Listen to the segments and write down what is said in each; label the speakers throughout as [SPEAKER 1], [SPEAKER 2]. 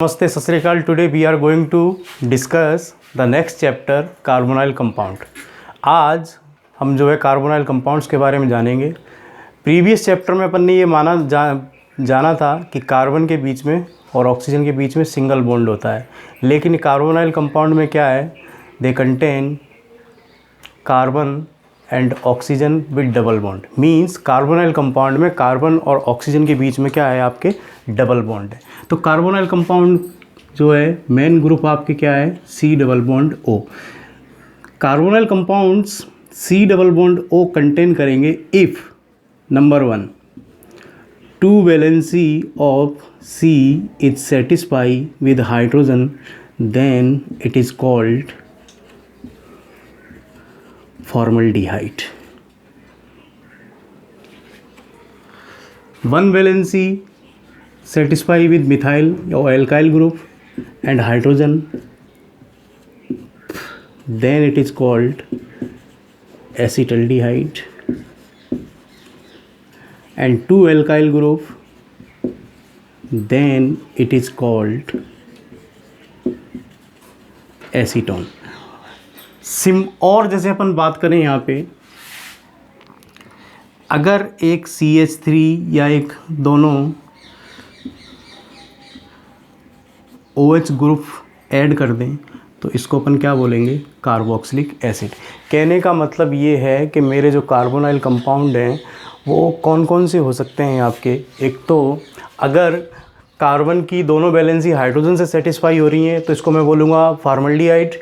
[SPEAKER 1] नमस्ते सत श्री अकाल। Today we are going to discuss the next chapter carbonyl compound. आज हम जो है कार्बोनाइल कंपाउंड्स के बारे में जानेंगे। प्रीवियस चैप्टर में अपन ने ये जाना था कि कार्बन के बीच में और ऑक्सीजन के बीच में सिंगल बॉन्ड होता है, लेकिन कार्बोनाइल कंपाउंड में क्या है, they contain carbon and oxygen with double bond. Means carbonyl compound में कार्बन और ऑक्सीजन के बीच में क्या है, आपके डबल बॉन्ड है। तो कार्बोनाइल कंपाउंड जो है मेन ग्रुप आपके क्या है, C double bond O. Carbonyl compounds C double bond O contain करेंगे if number 1 two valency of C is satisfy with hydrogen, then it is called formaldehyde। one valency satisfy with methyl or alkyl group and hydrogen, then it is called acetaldehyde, and two alkyl group, then it is called acetone। और जैसे अपन बात करें यहाँ पे, अगर एक CH3 या एक दोनों OH ग्रुप ऐड कर दें तो इसको अपन क्या बोलेंगे, कार्बोक्सिलिक एसिड। कहने का मतलब ये है कि मेरे जो कार्बोनाइल कंपाउंड हैं वो कौन कौन से हो सकते हैं आपके। एक तो अगर कार्बन की दोनों वैलेंसी हाइड्रोजन से सेटिस्फाई हो रही हैं तो इसको मैं बोलूँगा फॉर्मल्डिहाइड।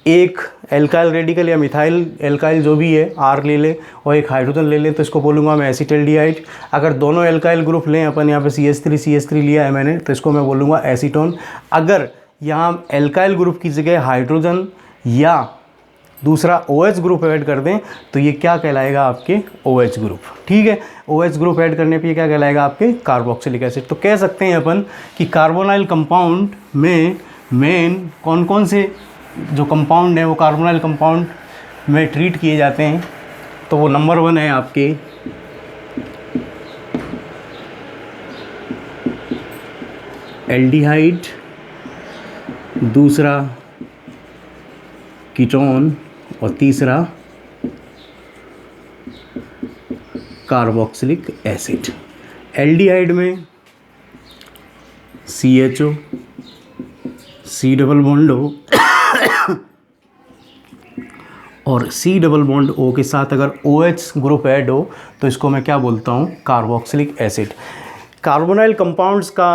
[SPEAKER 1] एक एल्काइल रेडिकल या मिथाइल एल्काइल जो भी है आर ले लें और एक हाइड्रोजन ले लें तो इसको बोलूँगा मैं एसिटल्डिहाइड। अगर दोनों एल्काइल ग्रुप लें, अपन यहाँ पे CH3 लिया है मैंने, तो इसको मैं बोलूँगा एसीटोन। अगर यहाँ एल्काइल ग्रुप की जगह हाइड्रोजन या दूसरा OH ग्रुप ऐड कर दें तो ये क्या कहलाएगा, आपके OH ग्रुप। ठीक है, OH ग्रुप ऐड करने पे क्या कहलाएगा, आपके कार्बोक्सिलिक एसिड। तो कह सकते हैं अपन कि कार्बोनाइल कंपाउंड में मेन कौन कौन से जो कंपाउंड है वो कार्बोनाइल कंपाउंड में ट्रीट किए जाते हैं। तो वो नंबर 1 है आपके एल्डिहाइड, दूसरा कीटोन और तीसरा कार्बोक्सिलिक एसिड। एल्डिहाइड में CHO, C double bond O और C डबल बॉन्ड O के साथ अगर OH ग्रुप ऐड हो तो इसको मैं क्या बोलता हूँ, कार्बोक्सिलिक एसिड। कार्बोनाइल कंपाउंड्स का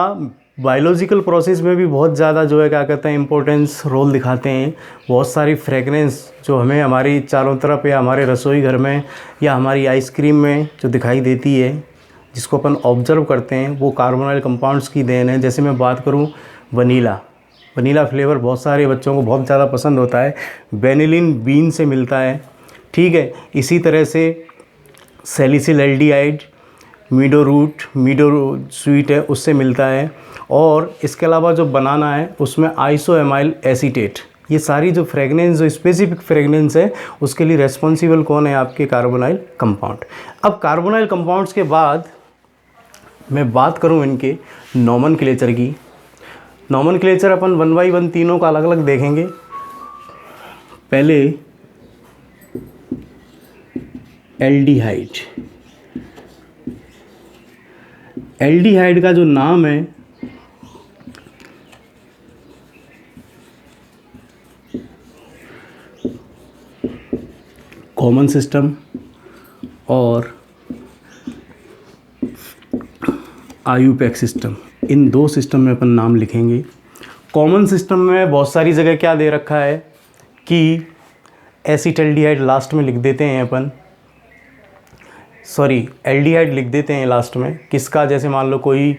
[SPEAKER 1] बायोलॉजिकल प्रोसेस में भी बहुत ज़्यादा जो है क्या कहते हैं, इंपॉर्टेंस रोल दिखाते हैं। बहुत सारी फ्रेगरेंस जो हमें हमारी चारों तरफ या हमारे रसोई घर में या हमारी आइसक्रीम में जो दिखाई देती है, जिसको अपन ऑब्जर्व करते हैं, वो कार्बोनाइल कंपाउंड्स की देन है। जैसे मैं बात करूँ वनीला फ्लेवर बहुत सारे बच्चों को बहुत ज़्यादा पसंद होता है, वेनिलिन बीन से मिलता है। ठीक है, इसी तरह से सैलिसिल एल्डिहाइड मीडो स्वीट है उससे मिलता है। और इसके अलावा जो बनाना है उसमें आइसोएमाइल एसीटेट। ये सारी जो फ्रेगनेंस, जो स्पेसिफिक फ्रेगनेंस है, उसके लिए रेस्पॉन्सिबल कौन है, आपके कार्बोनाइल कंपाउंड। अब कार्बोनाइल कंपाउंड्स के बाद मैं बात करूँ इनके नॉमेनक्लेचर की। नॉमेनक्लेचर अपन 1 बाई 1 तीनों का अलग अलग देखेंगे। पहले एल्डिहाइड। एल्डिहाइड का जो नाम है कॉमन सिस्टम और आयुपैक सिस्टम, इन 2 सिस्टम में अपन नाम लिखेंगे। कॉमन सिस्टम में बहुत सारी जगह क्या दे रखा है कि एसिटल्डिहाइड लास्ट में लिख देते हैं अपन, सॉरी एल्डिहाइड लिख देते हैं लास्ट में। किसका, जैसे मान लो कोई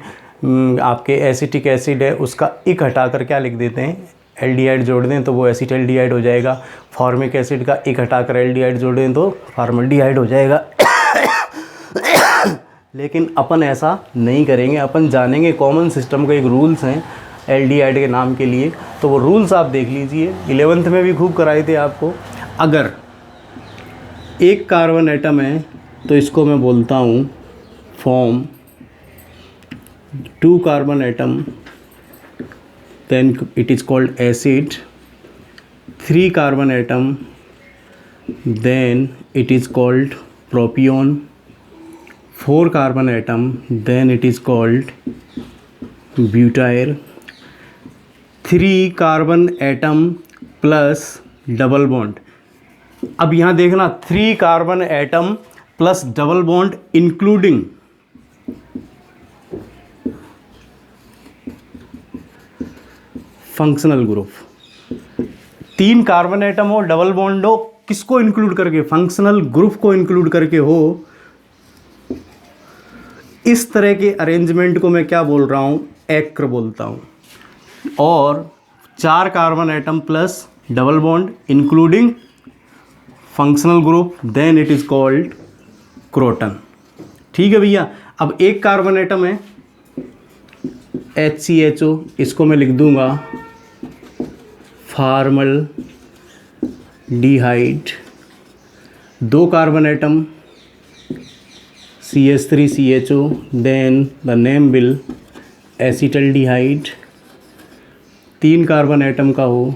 [SPEAKER 1] आपके एसिटिक एसिड है, उसका इक हटाकर क्या लिख देते हैं, एल्डिहाइड जोड़ दें तो वो एसिटल्डिहाइड हो जाएगा। फॉर्मिक एसिड का इक हटाकर एल्डिहाइड जोड़ दें तो फॉर्मल्डिहाइड हो जाएगा। लेकिन अपन ऐसा नहीं करेंगे, अपन जानेंगे कॉमन सिस्टम के एक रूल्स हैं एल्डिहाइड के नाम के लिए। तो वो रूल्स आप देख लीजिए, 11th में भी खूब कराए थे आपको। अगर एक कार्बन एटम है तो इसको मैं बोलता हूँ form 2 carbon atom then it is called acid. 3 carbon atom, then it is called propion. 4 carbon atom, then it is called butyl. 3 carbon atom plus double bond. अब यहाँ देखना 3 carbon atom plus double bond including functional group. 3 carbon atom हो, double bond हो, किसको include करके? Functional group को include करके हो. इस तरह के अरेंजमेंट को मैं क्या बोल रहा हूँ? एक्र बोलता हूँ. और 4 carbon atom plus double bond including functional group, then it is called croton. ठीक है भैया. अब 1 कार्बन एटम है HCHO, इसको मैं लिख दूंगा formaldehyde. 2 carbon atom CH3CHO, then the name will acetaldehyde. 3 carbon atom का हो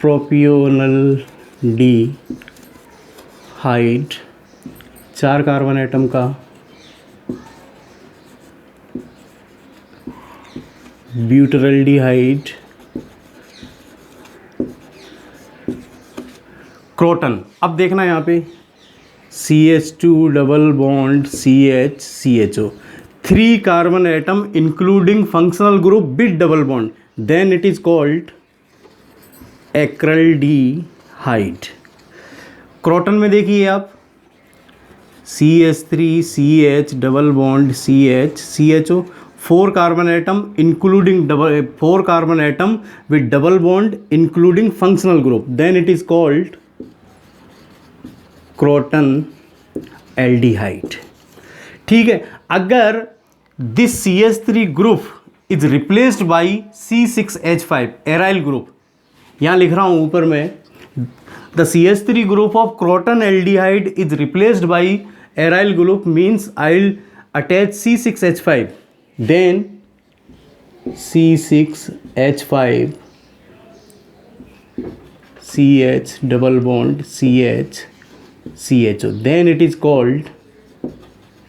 [SPEAKER 1] प्रोपियोनल डिहाइड. 4 कार्बन एटम का ब्यूटरल्डिहाइड. क्रोटन. अब देखना यहाँ पे CH2 double bond CH CHO. 3 carbon atom including functional group with double bond, then it is called acraldehyde. Croton में देखिए आप CH3CH double bond CH CHO. 4 carbon atom including 4 carbon atom with double bond including functional group, then it is called croton aldehyde. ठीक है. अगर this CH3 group is replaced by C6H5 aryl group, यहाँ लिख रहा हूँ ऊपर में, the CH3 group of croton aldehyde is replaced by aryl group, means I will attach C6H5, then C6H5 CH double bond CH CHO, then it is called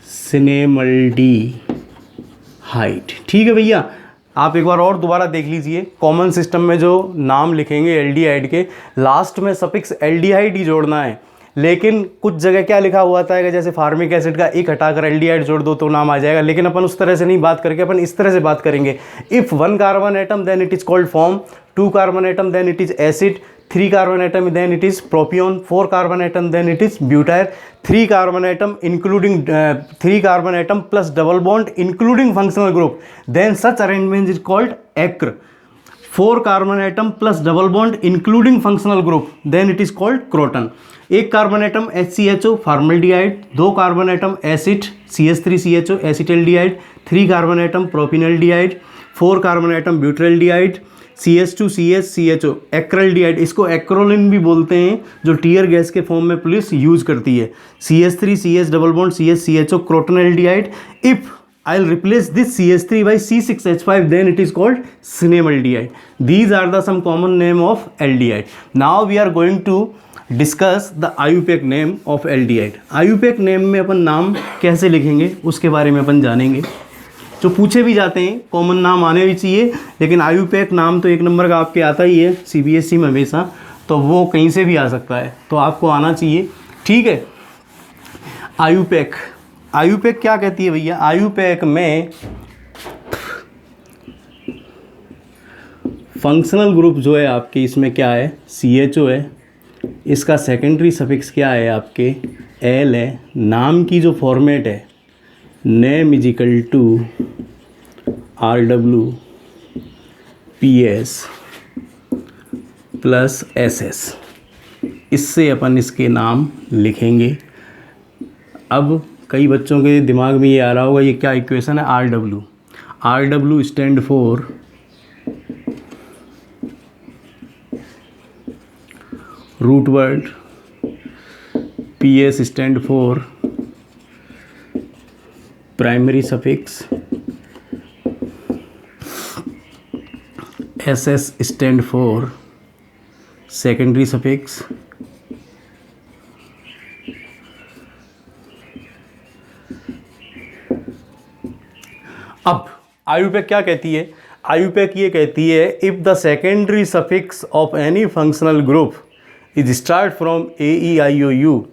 [SPEAKER 1] cinnamaldehyde. ठीक है भैया. आप एक बार और दोबारा देख लीजिए. कॉमन सिस्टम में जो नाम लिखेंगे एल्डिहाइड के, लास्ट में सफिक्स एल्डिहाइड ही जोड़ना है. लेकिन कुछ जगह क्या लिखा हुआ था कि जैसे फार्मिक एसिड का एक हटाकर एल्डिहाइड जोड़ दो तो नाम आ जाएगा. लेकिन अपन उस तरह से नहीं बात करके अपन इस तरह से बात करेंगे. If 1 carbon atom then it is called form, 2 carbon atom then it is acid, 3 carbon atom then it is propion, 4 carbon atom then it is butyl, 3 carbon atom including 3 carbon atom plus double bond including functional group, then such arrangement is called acr. 4 carbon atom plus double bond including functional group, then it is called croton. 1 carbon atom HCHO formaldehyde, 2 carbon atom acid CH3CHO acetaldehyde, 3 carbon atom propionaldehyde, 4 carbon atom butyraldehyde, CH2CH CHO acraldehyde. इसको acrolein भी बोलते हैं, जो tear gas के form में police use करती है. CH3CH double bond CH CHO crotonaldehyde. If I will replace this CH3 by C6H5, then it is called cinemaldehyde. These are the some common name of aldehyde. Now we are going to discuss the IUPAC name of aldehyde. IUPAC name में अपन नाम कैसे लिखेंगे उसके बारे में अपन जानेंगे. जो पूछे भी जाते हैं, कॉमन नाम आने भी चाहिए, लेकिन IUPAC नाम तो 1 नंबर का आपके आता ही है CBSE में हमेशा, तो वो कहीं से भी आ सकता है, तो आपको आना चाहिए. ठीक है. IUPAC क्या कहती है भैया? IUPAC में फंक्शनल ग्रुप जो है आपके, इसमें क्या है? CHO है. इसका सेकेंडरी सफिक्स क्या है आपके? L है. नाम की जो फॉर्मेट है, name is equal to RWPS plus SS. इससे अपन इसके नाम लिखेंगे. अब कई बच्चों के दिमाग में ये आ रहा होगा, ये क्या इक्वेशन है? RW stand for root word, PS stand for primary suffix, S S stand for secondary suffix, अब आयुपैक क्या कहती है? आयुपैक ये कहती है if the secondary suffix of any functional group is start from A E I O U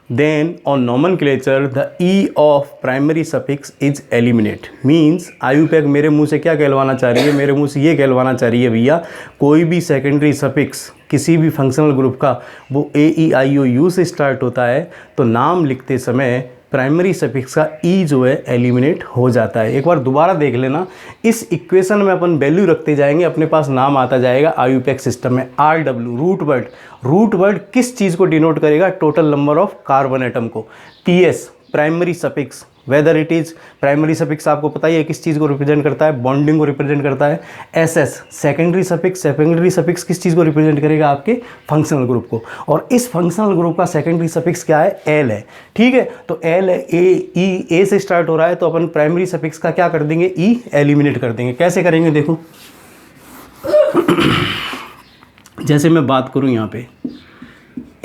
[SPEAKER 1] then on nomenclature the E of primary suffix is eliminate. Means IUPAC मेरे मुंह से क्या कहलवाना चाह रही है? मेरे मुंह से ये कहलवाना चाह रही है भैया, कोई भी सेकेंडरी सफिक्स किसी भी फंक्शनल ग्रुप का वो ए ई आई ओ यू से स्टार्ट होता है तो नाम लिखते समय प्राइमरी सफिक्स का ई जो है एलिमिनेट हो जाता है। एक बार दोबारा देख लेना, इस इक्वेशन में अपन वैल्यू रखते जाएंगे, अपने पास नाम आता जाएगा आयुपैक सिस्टम में। आर डब्ल्यू रूट वर्ड किस चीज़ को डिनोट करेगा? Total number of carbon atom को। T S primary suffix, whether it is primary suffix आपको पता ही है किस चीज़ को रिप्रेजेंट करता है? बॉन्डिंग को रिप्रेजेंट करता है। एस एस सेकेंडरी सफिक्स किस चीज़ को रिप्रेजेंट करेगा? आपके फंक्शनल ग्रुप को। और इस फंक्शनल ग्रुप का सेकेंडरी सफिक्स क्या है? एल है। ठीक है, तो एल है, ए से स्टार्ट हो रहा है तो अपन प्राइमरी सफिक्स का क्या कर देंगे? ई एलिमिनेट कर देंगे। कैसे करेंगे देखो जैसे मैं बात करूँ यहाँ पे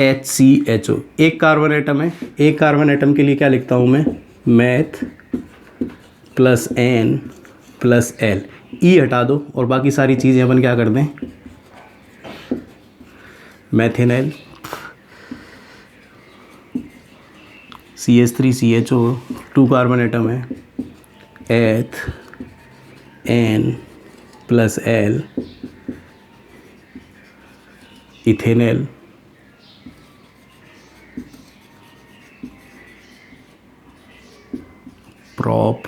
[SPEAKER 1] HCHO, एक कार्बन एटम है। एक कार्बन एटम के लिए क्या लिखता हूँ मैं? Meth plus an plus al, E हटा दो और बाकी सारी चीज़ें अपन क्या कर दें? मैथेनल, CH3CHO, 2 कार्बन एटम है। Eth ane plus al, ethanal, prop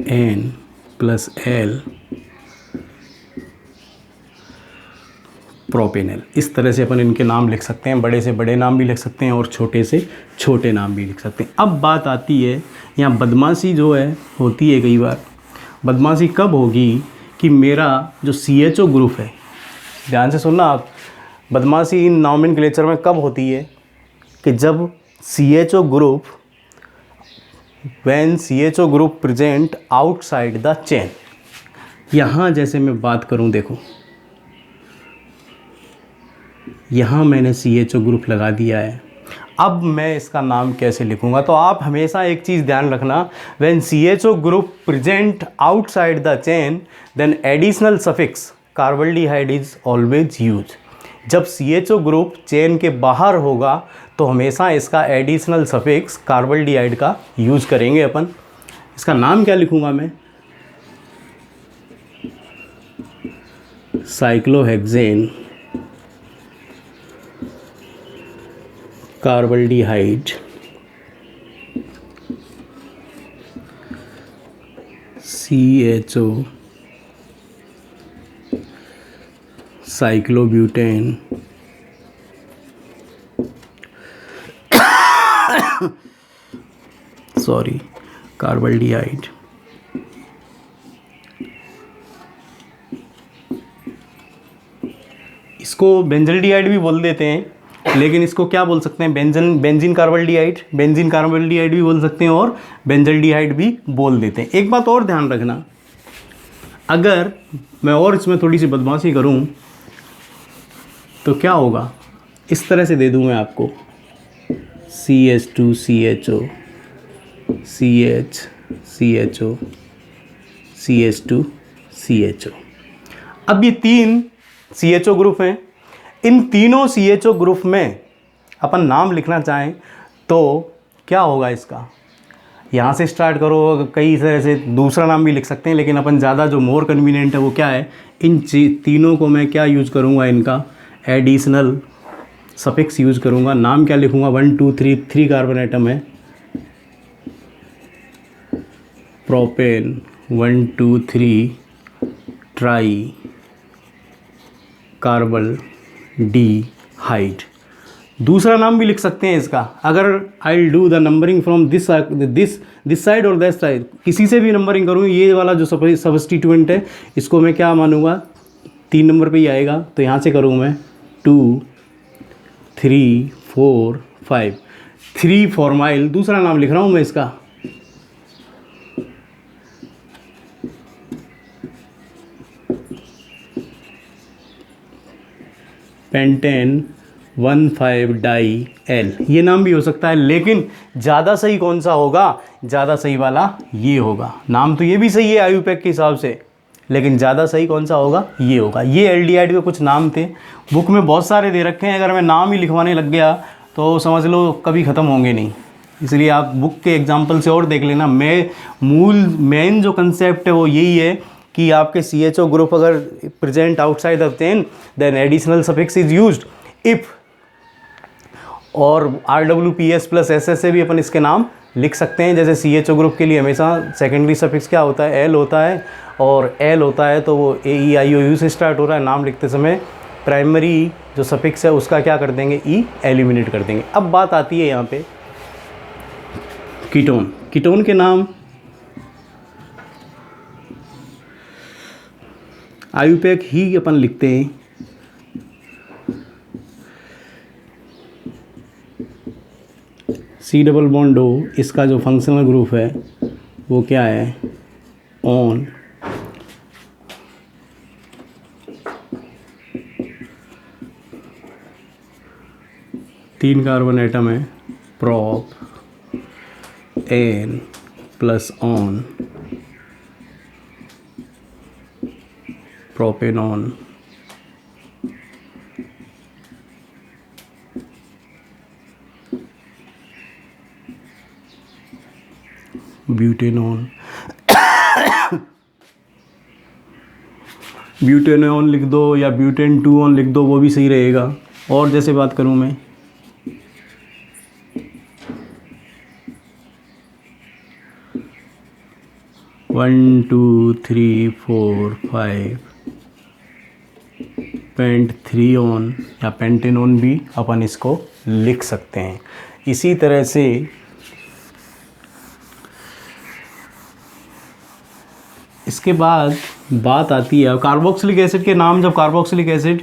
[SPEAKER 1] ane plus al, propanal. इस तरह से अपन इनके नाम लिख सकते हैं, बड़े से बड़े नाम भी लिख सकते हैं और छोटे से छोटे नाम भी लिख सकते हैं। अब बात आती है यहाँ बदमाशी जो है होती है कई बार। बदमाशी कब होगी कि मेरा जो CHO ग्रुप है, ध्यान से सुनना आप, बदमाशी इन नॉमेनक्लेचर में कब होती है? कि जब CHO group when CHO group present outside the chain। यहाँ जैसे मैं बात करूँ, देखो यहाँ मैंने CHO ग्रुप लगा दिया है। अब मैं इसका नाम कैसे लिखूँगा? तो आप हमेशा एक चीज़ ध्यान रखना, when CHO group present outside the chain then additional suffix carbaldehyde is always use. जब CHO ग्रुप चेन के बाहर होगा तो हमेशा इसका एडिशनल सफिक्स कार्बल्डिहाइड का यूज करेंगे अपन। इसका नाम क्या लिखूंगा मैं? Cyclohexane carbaldehyde CHO cyclobutane sorry carbaldehyde. इसको बेंजल्डिहाइड भी बोल देते हैं, लेकिन इसको क्या बोल सकते हैं? बेंजीन कार्बल्डिहाइड, बेंजीन कार्बल्डिहाइड भी बोल सकते हैं और बेंजल्डिहाइड भी बोल देते हैं। एक बात और ध्यान रखना, अगर मैं और इसमें थोड़ी सी बदमाशी करूं तो क्या होगा? इस तरह से दे दूं मैं आपको CH2CHO CH CH2CHO। अब ये 3 CHO ग्रुप हैं। इन तीनों CHO ग्रुप में अपन नाम लिखना चाहें तो क्या होगा? इसका यहाँ से स्टार्ट करो, कई तरह से दूसरा नाम भी लिख सकते हैं, लेकिन अपन ज़्यादा जो मोर कन्वीनियंट है वो क्या है? इन तीनों को मैं क्या यूज़ करूँगा? इनका एडिशनल सफिक्स यूज़ करूँगा। नाम क्या लिखूँगा? 1 2 3 कार्बन आइटम है। Propane 1 2 3 tricarbaldehyde. दूसरा नाम भी लिख सकते हैं इसका, अगर I do the numbering from this side और दैट साइड, किसी से भी नंबरिंग करूँ, ये वाला जो सब्स्टिट्यूएंट है इसको मैं क्या मानूंगा? 3 नंबर पे ही आएगा, तो यहाँ से करूँ मैं 2 3 4 5 3 फॉर्माइल। दूसरा नाम लिख रहा हूँ मैं इसका पेंटेन 1,5 डाई एल, ये नाम भी हो सकता है, लेकिन ज़्यादा सही कौन सा होगा? ज़्यादा सही वाला ये होगा। नाम तो ये भी सही है आयुपैक के हिसाब से, लेकिन ज़्यादा सही कौन सा होगा? ये होगा। ये एल्डिहाइड के कुछ नाम थे, बुक में बहुत सारे दे रखे हैं, अगर मैं नाम ही लिखवाने लग गया तो समझ लो कभी ख़त्म होंगे नहीं। इसलिए आप बुक के एग्जाम्पल से और देख लेना। मेन जो कंसेप्ट है वो यही है कि आपके CHO ग्रुप अगर present outside the chain then additional suffix is used if, और RWPS प्लस SS से भी अपन इसके नाम लिख सकते हैं। जैसे CHO ग्रुप के लिए हमेशा सेकेंडरी सफिक्स क्या होता है? L होता है, और L होता है तो वो AEIOU से स्टार्ट हो रहा है नाम लिखते समय। प्राइमरी जो सफिक्स है उसका क्या कर देंगे? E एलिमिनेट कर देंगे। अब बात आती है यहाँ पे कीटोन। कीटोन के नाम आयुपैक ही अपन लिखते हैं। C डबल बॉन्ड O, इसका जो फंक्शनल ग्रुप है वो क्या है? ऑन। तीन कार्बन एटम है, prop, ane plus one, propanone, butanone. Butanone लिख दो या ब्यूटेन 2 ऑन लिख दो, वो भी सही रहेगा। और जैसे बात करूँ मैं, one two three four five, pent 3 one या पेंटेनॉन भी अपन इसको लिख सकते हैं। इसी तरह से इसके बाद बात आती है कार्बोक्सिलिक एसिड के नाम। जब कार्बोक्सिलिक एसिड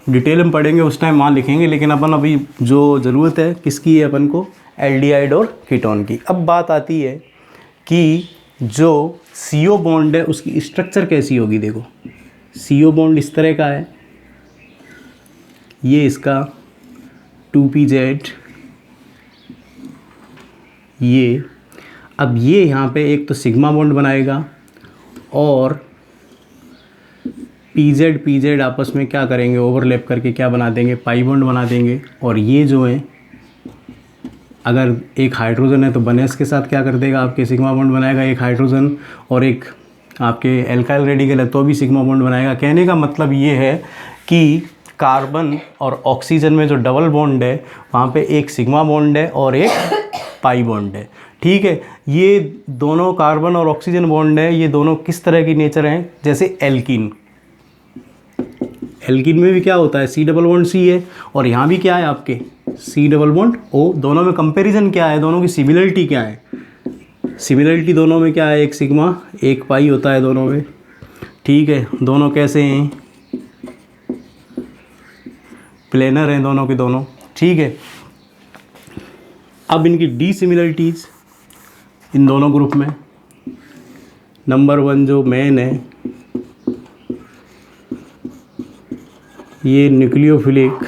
[SPEAKER 1] डिटेल में पढ़ेंगे उस टाइम वहाँ लिखेंगे, लेकिन अपन अभी जो ज़रूरत है किसकी है? अपन को एल्डिहाइड और कीटोन की। अब बात आती है कि जो CO बॉन्ड है उसकी स्ट्रक्चर कैसी होगी। देखो CO बॉन्ड इस तरह का है, ये इसका 2PZ, ये अब ये यहाँ पे एक तो सिग्मा बॉन्ड बनाएगा और PZ आपस में क्या करेंगे? ओवरलैप करके क्या बना देंगे? पाई बॉन्ड बना देंगे। और ये जो है अगर एक हाइड्रोजन है तो बनेस के साथ क्या कर देगा? आपके सिग्मा बॉन्ड बनाएगा एक हाइड्रोजन, और एक आपके एल्काइल रेडिकल है तो भी सिग्मा बॉन्ड बनाएगा। कहने का मतलब ये है कि कार्बन और ऑक्सीजन में जो डबल बॉन्ड है वहाँ पे एक सिग्मा बॉन्ड है और एक पाई बॉन्ड है। ठीक है, ये दोनों कार्बन और ऑक्सीजन बॉन्ड है, ये दोनों किस तरह की नेचर हैं? जैसे एल्कीन। एल्कीन में भी क्या होता है? C डबल बॉन्ड C है, और यहाँ भी क्या है आपके? C double bond O। दोनों में कंपैरिजन क्या है? दोनों की सिमिलरिटी क्या है? सिमिलरिटी दोनों में क्या है? एक सिग्मा एक पाई होता है दोनों में। ठीक है, दोनों कैसे हैं? प्लेनर हैं दोनों के दोनों। ठीक है, अब इनकी डिसिमिलरिटीज़ इन दोनों ग्रुप में। नंबर 1 जो मेन है ये न्यूक्लियोफिलिक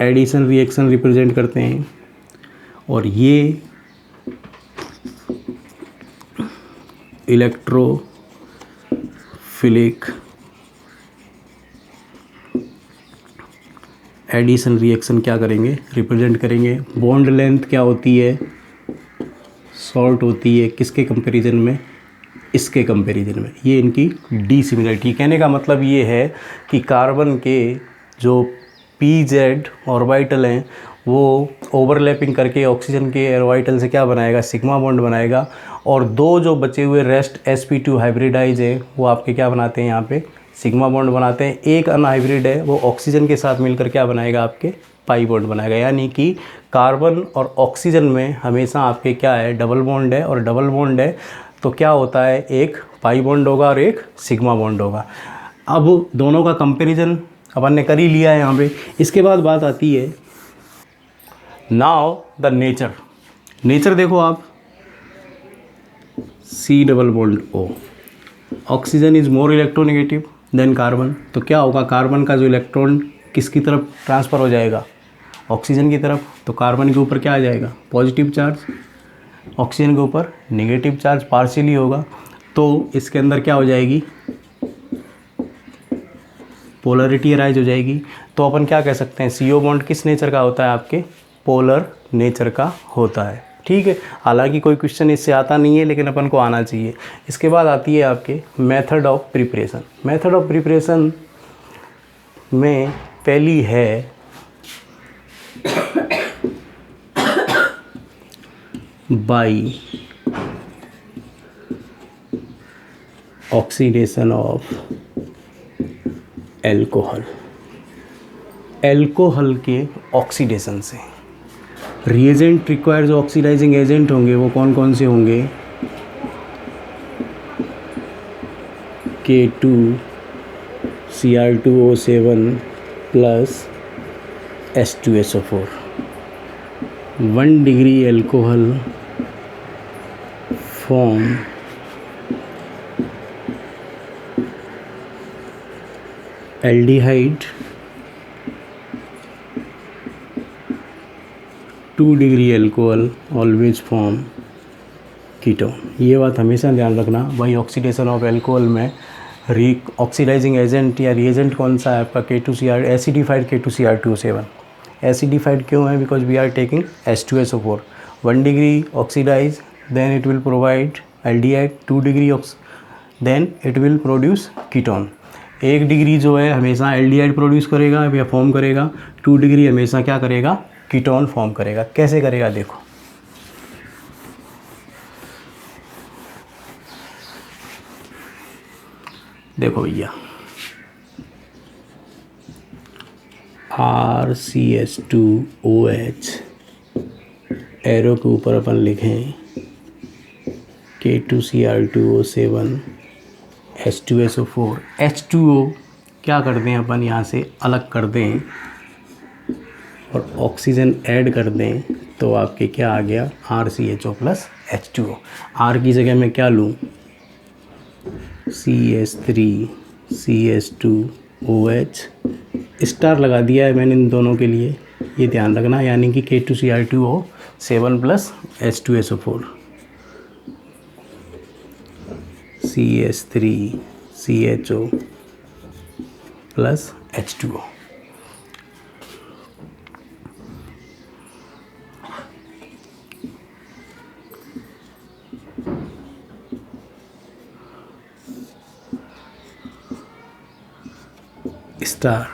[SPEAKER 1] एडिशन रिएक्शन रिप्रेजेंट करते हैं, और ये इलेक्ट्रोफिलिक एडिशन रिएक्शन क्या करेंगे? रिप्रेजेंट करेंगे। बॉन्ड लेंथ क्या होती है? शॉर्ट होती है। किसके कंपैरिजन में? इसके कंपैरिजन में। ये इनकी डिसिमिलरिटी। कहने का मतलब ये है कि कार्बन के जो PZ ऑर्बिटल हैं वो ओवरलैपिंग करके ऑक्सीजन के ऑर्बिटल से क्या बनाएगा? सिग्मा बॉन्ड बनाएगा, और दो जो बचे हुए रेस्ट sp2 हाइब्रिडाइज है वो आपके क्या बनाते हैं? यहाँ पे सिग्मा बॉन्ड बनाते हैं। एक अनहाइब्रिड है वो ऑक्सीजन के साथ मिलकर क्या बनाएगा? आपके पाई बॉन्ड बनाएगा। यानी कि कार्बन और ऑक्सीजन में हमेशा आपके क्या है? डबल बॉन्ड है, और डबल बॉन्ड है तो क्या होता है? एक पाई बॉन्ड होगा और एक सिग्मा बॉन्ड होगा। अब दोनों का कंपैरिजन अपन ने कर ही लिया है यहाँ पे। इसके बाद बात आती है नाउ द नेचर। नेचर देखो आप, C double bond O, oxygen is more electronegative, than carbon, तो क्या होगा, कार्बन का जो इलेक्ट्रॉन किसकी तरफ ट्रांसफ़र हो जाएगा, ऑक्सीजन की तरफ, तो कार्बन के ऊपर क्या आ जाएगा, पॉजिटिव चार्ज, ऑक्सीजन के ऊपर नेगेटिव चार्ज पार्शियली होगा, तो इसके अंदर क्या हो जाएगी, पोलरिटी अराइज हो जाएगी। तो अपन क्या कह सकते हैं, CO बॉन्ड किस नेचर का होता है, आपके पोलर नेचर का होता है। ठीक है, हालांकि कोई क्वेश्चन इससे आता नहीं है, लेकिन अपन को आना चाहिए। इसके बाद आती है आपके method of preparation. Method of preparation में पहली है by oxidation of alcohol. Alcohol के ऑक्सीडेशन से रिएजेंट रिक्वायर, जो ऑक्सीडाइजिंग एजेंट होंगे वो कौन कौन से होंगे, K2Cr2O7 plus H2SO4। 1 degree alcohol form aldehyde, 2 degree alcohol always form ketone. ये बात हमेशा ध्यान रखना भाई, ऑक्सीडेशन ऑफ एल्कोहल में ऑक्सीडाइजिंग एजेंट या रिएजेंट कौन सा है आपका, K2Cr, एसिडिफाइड K2Cr2O7। एसिडिफाइड क्यों है, because we are taking H2SO4। 1 degree oxidise, then it will provide aldehyde, 2 degree then it will produce ketone. 1 degree जो है हमेशा एल्डिहाइड प्रोड्यूस करेगा या फॉर्म करेगा, 2 डिग्री हमेशा क्या करेगा, कीटोन फॉर्म करेगा। कैसे करेगा देखो, देखो भैया, RCH2OH, एरो के ऊपर अपन लिखें K2Cr2O7 H2SO4। H2O क्या कर दें अपन यहाँ से अलग कर दें और ऑक्सीजन ऐड कर दें, तो आपके क्या आ गया, RCHO प्लस H2O। R की जगह मैं क्या लूँ, CH3CH2OH, स्टार लगा दिया है मैंने इन दोनों के लिए, ये ध्यान रखना, यानी कि K2Cr2O7 plus H2SO4, CH3CHO plus H2O। Star,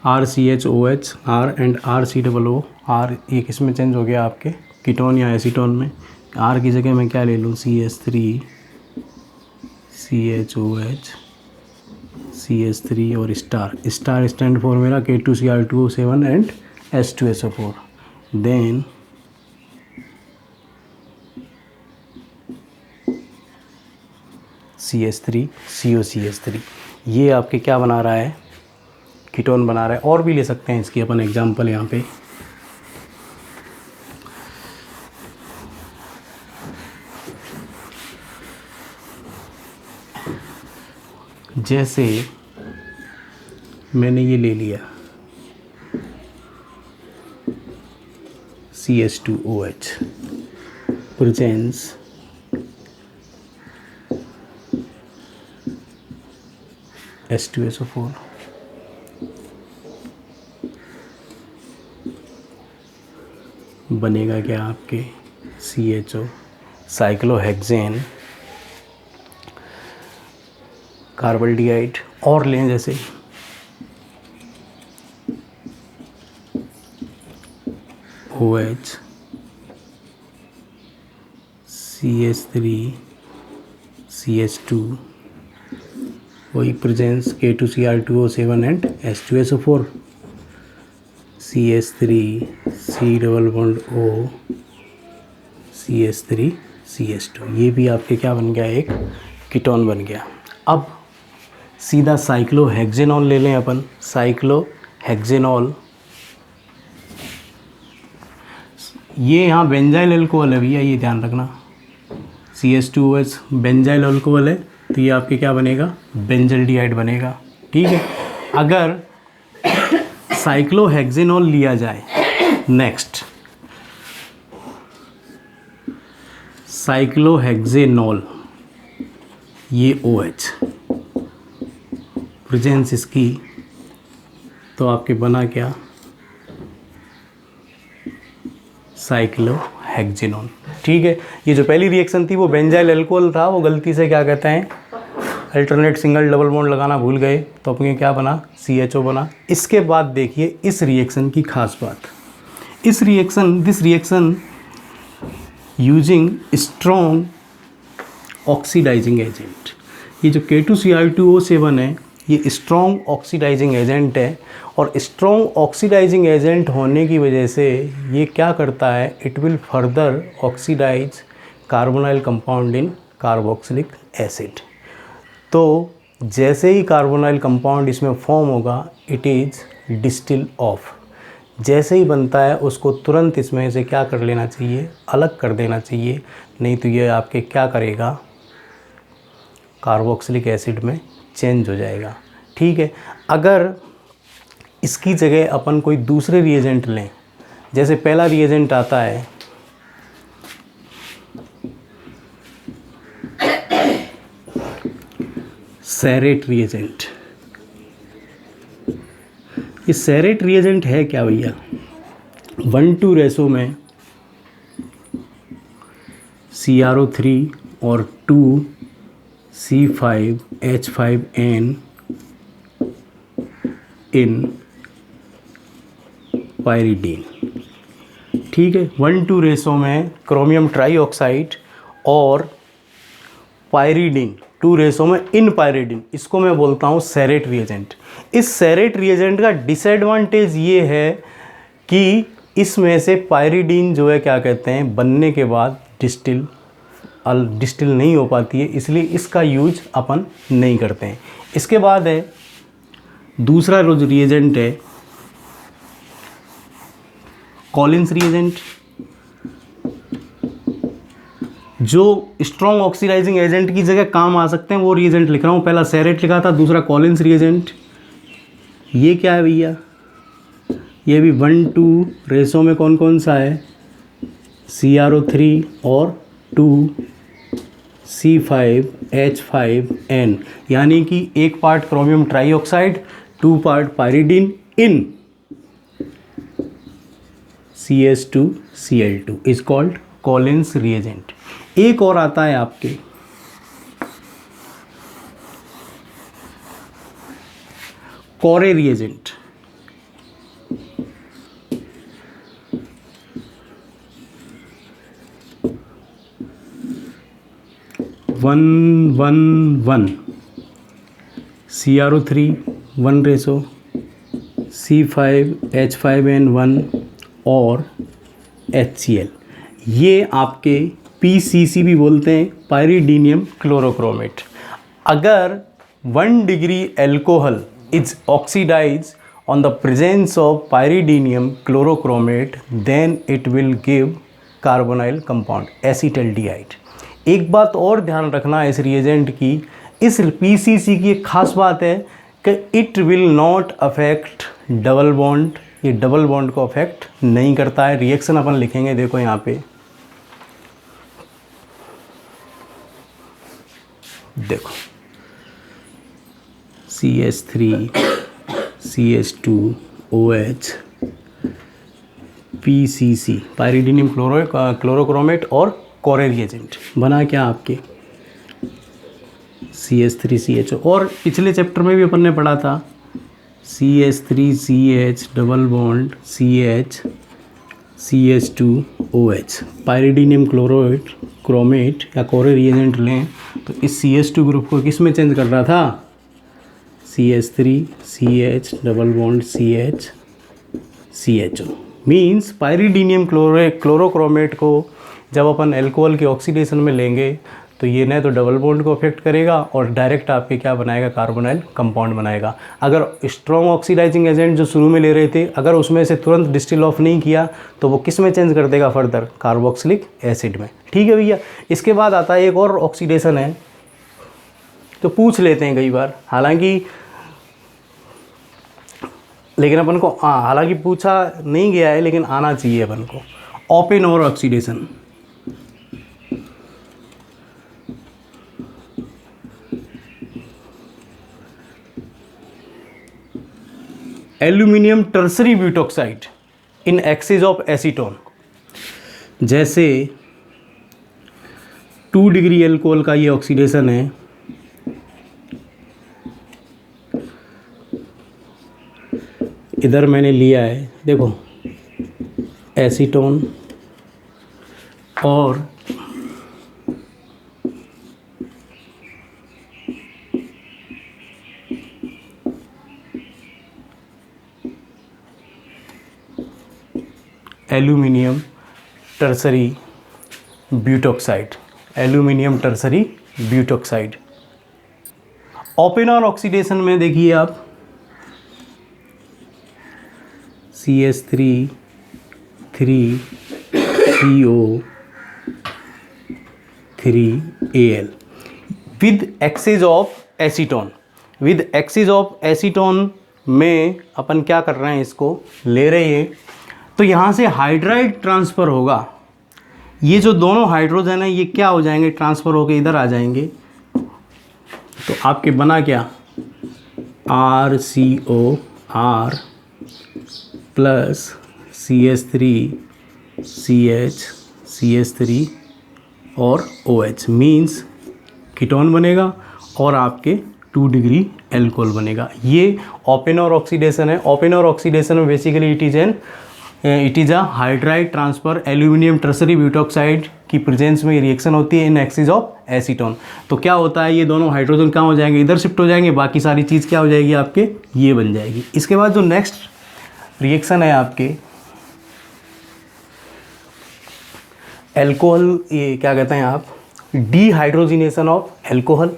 [SPEAKER 1] RCHOH, R and RCOO, R ये किस में चेंज हो गया आपके, कीटोन या एसीटोन में। R की जगह मैं क्या ले लूँ, CH3CHOH, CH3 और स्टार। स्टार स्टैंड फॉर मेरा K2Cr2O7 and H2SO4। Then CH3COCH3, ये आपके क्या बना रहा है, कीटोन बना रहा है। और भी ले सकते हैं इसकी अपन एग्जांपल यहाँ पे, जैसे मैंने ये ले लिया CH2OH प्रेजेंस H2SO4, बनेगा क्या आपके CHO, साइक्लोहेक्सेन, कार्बल्डिहाइड। और लें जैसे OH, CH3 CH2, वही presence K2Cr2O7 and H2SO4, CH3 C double bond O, CH3 CH2, ये भी आपके क्या बन गया, एक कीटोन बन गया। अब सीधा साइक्लोहेक्सेनॉल ले लें अपन। साइक्लोहेक्सेनॉल ये यहाँ बेंजाइल अल्कोहल है भैया, ये ध्यान रखना, CH2OH बेंजाइल अल्कोहल है, तो ये आपके क्या बनेगा, बेंजल्डिहाइड बनेगा। ठीक है, अगर साइक्लोहेक्सेनॉल लिया जाए, नेक्स्ट साइक्लोहेक्सेनॉल, ये OH प्रेजेंस इसकी, तो आपके बना क्या, साइक्लोहेक्सेनॉल। ठीक है, ये जो पहली रिएक्शन थी वो बेंजाइल अल्कोहल था, वो गलती से क्या कहते हैं अल्टरनेट सिंगल डबल बॉन्ड लगाना भूल गए, तो अपने क्या बना, CHO बना। इसके बाद देखिए इस रिएक्शन की खास बात, this reaction using strong oxidising agent. ये जो K2Cr2O7 है ये स्ट्रॉन्ग ऑक्सीडाइजिंग एजेंट है, और स्ट्रॉन्ग ऑक्सीडाइजिंग एजेंट होने की वजह से ये क्या करता है, it will further oxidise carbonyl compound in carboxylic acid. तो जैसे ही कार्बोनाइल कंपाउंड इसमें फॉर्म होगा, इट इज़ डिस्टिल ऑफ, जैसे ही बनता है उसको तुरंत इसमें से क्या कर लेना चाहिए, अलग कर देना चाहिए, नहीं तो ये आपके क्या करेगा, कार्बोक्सिलिक एसिड में चेंज हो जाएगा। ठीक है, अगर इसकी जगह अपन कोई दूसरे रिएजेंट लें, जैसे पहला रिएजेंट आता है सेरेट रिएजेंट। ये सेरेट रिएजेंट है क्या भैया, 1:2 रेशो में CrO3 और 2C5H5N इन पायरीडीन। ठीक है, 1:2 रेशो में क्रोमियम ट्राईऑक्साइड और पायरीडीन 2 रेशो में इन पायरीडीन, इसको मैं बोलता हूँ सेरेट रिएजेंट। इस सेरेट रिएजेंट का डिसएडवांटेज ये है कि इसमें से पायरीडीन जो है क्या कहते हैं, बनने के बाद डिस्टिल नहीं हो पाती है, इसलिए इसका यूज अपन नहीं करते हैं। इसके बाद है दूसरा जो रिएजेंट है कॉलिन्स रिएजेंट, जो स्ट्रॉन्ग ऑक्सीडाइजिंग एजेंट की जगह काम आ सकते हैं, वो रिएजेंट लिख रहा हूँ। पहला सेरेट लिखा था, दूसरा कॉलिन्स रिएजेंट। ये क्या है भैया, ये भी 1:2 रेशो में कौन कौन सा है, CrO3 और 2C5H5N, यानी कि 1 part chromium trioxide, 2 part pyridine in CH2Cl2 is called Collins reagent. एक और आता है आपके कोरे रिएजेंट। (1:1:1) CrO3 1 रेशो, C5H5N1 और HCl। ये आपके PCC भी बोलते हैं, पायरीडीनियम क्लोरोक्रोमेट। अगर 1 degree alcohol is oxidize on the presence of pyridinium chlorochromate, then it will give carbonyl compound acetaldehyde. एक बात और ध्यान रखना इस रिएजेंट की, इस PCC की एक खास बात है कि it will not affect double bond, ये डबल बॉन्ड को अफेक्ट नहीं करता है। रिएक्शन अपन लिखेंगे, देखो यहाँ पे देखो, CH3 CH2OH PCC पायरीडीनियम क्लोरोक्रोमेट और कोरे रिएजेंट बना क्या आपके CH3CHO। और पिछले चैप्टर में भी अपन ने पढ़ा था CH3CH double bond CH CH2OH। Pyridinium chromate या कोरे रिएजेंट लें तो इस CH2 ग्रुप को किस में चेंज कर रहा था, CH3CH double bond CH CHO। Means pyridinium chlorochromate को जब अपन एल्कोहल के ऑक्सीडेशन में लेंगे तो ये न तो डबल बॉन्ड को अफेक्ट करेगा और डायरेक्ट आपके क्या बनाएगा, कार्बोनाइल कंपाउंड बनाएगा। अगर स्ट्रॉन्ग ऑक्सीडाइजिंग एजेंट जो शुरू में ले रहे थे, अगर उसमें से तुरंत डिस्टिल ऑफ नहीं किया तो वो किस में चेंज कर देगा फर्दर, कार्बोक्सिलिक एसिड में। ठीक है भैया। इसके बाद आता है एक और ऑक्सीडेशन है, तो पूछ लेते हैं कई बार, लेकिन अपन को हालांकि पूछा नहीं गया है लेकिन आना चाहिए अपन को, Oppenauer oxidation. Aluminium tertiary butoxide in excess of acetone, जैसे 2 डिग्री एल्कोहल का ये ऑक्सीडेशन है, इधर मैंने लिया है देखो एसीटोन और aluminium tertiary butoxide, aluminium tertiary butoxide. Oppenauer oxidation में देखिए आप CH3 3CO3Al with excess of acetone. With excess of acetone में अपन क्या कर रहे हैं, इसको ले रहे हैं, तो यहाँ से हाइड्राइड ट्रांसफ़र होगा। ये जो दोनों हाइड्रोजन है ये क्या हो जाएंगे, ट्रांसफ़र होके इधर आ जाएंगे, तो आपके बना क्या, RCOR प्लस CH3 और OH मीन्स कीटोन बनेगा और आपके 2 डिग्री एल्कोहल बनेगा। ये ओपेनर ऑक्सीडेशन है। ओपेनर ऑक्सीडेशन में basically it is a hydride transfer aluminium tertiary butoxide की प्रेजेंस में रिएक्शन होती है इन एक्सिस ऑफ एसीटोन। तो क्या होता है, ये दोनों हाइड्रोजन कहाँ हो जाएंगे, इधर शिफ्ट हो जाएंगे, बाकी सारी चीज़ क्या हो जाएगी आपके, ये बन जाएगी। इसके बाद जो नेक्स्ट रिएक्शन है आपके एल्कोहल, ये क्या कहते हैं आप, डीहाइड्रोजिनेशन ऑफ एल्कोहल।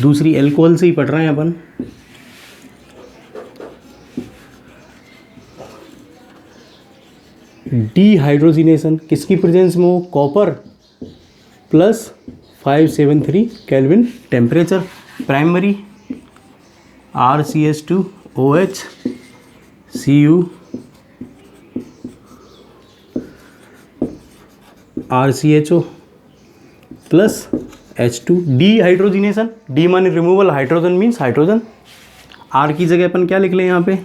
[SPEAKER 1] दूसरी एल्कोहल से ही पढ़ रहे हैं अपन। डीहाइड्रोजिनेशन किसकी प्रेजेंस में हो, copper plus 573 kelvin temperature, primary RCH2OH Cu RCHO plus H2। Dehydrogenation, de माने removal, hydrogen means hydrogen. R की जगह अपन क्या लिख लें यहाँ पे,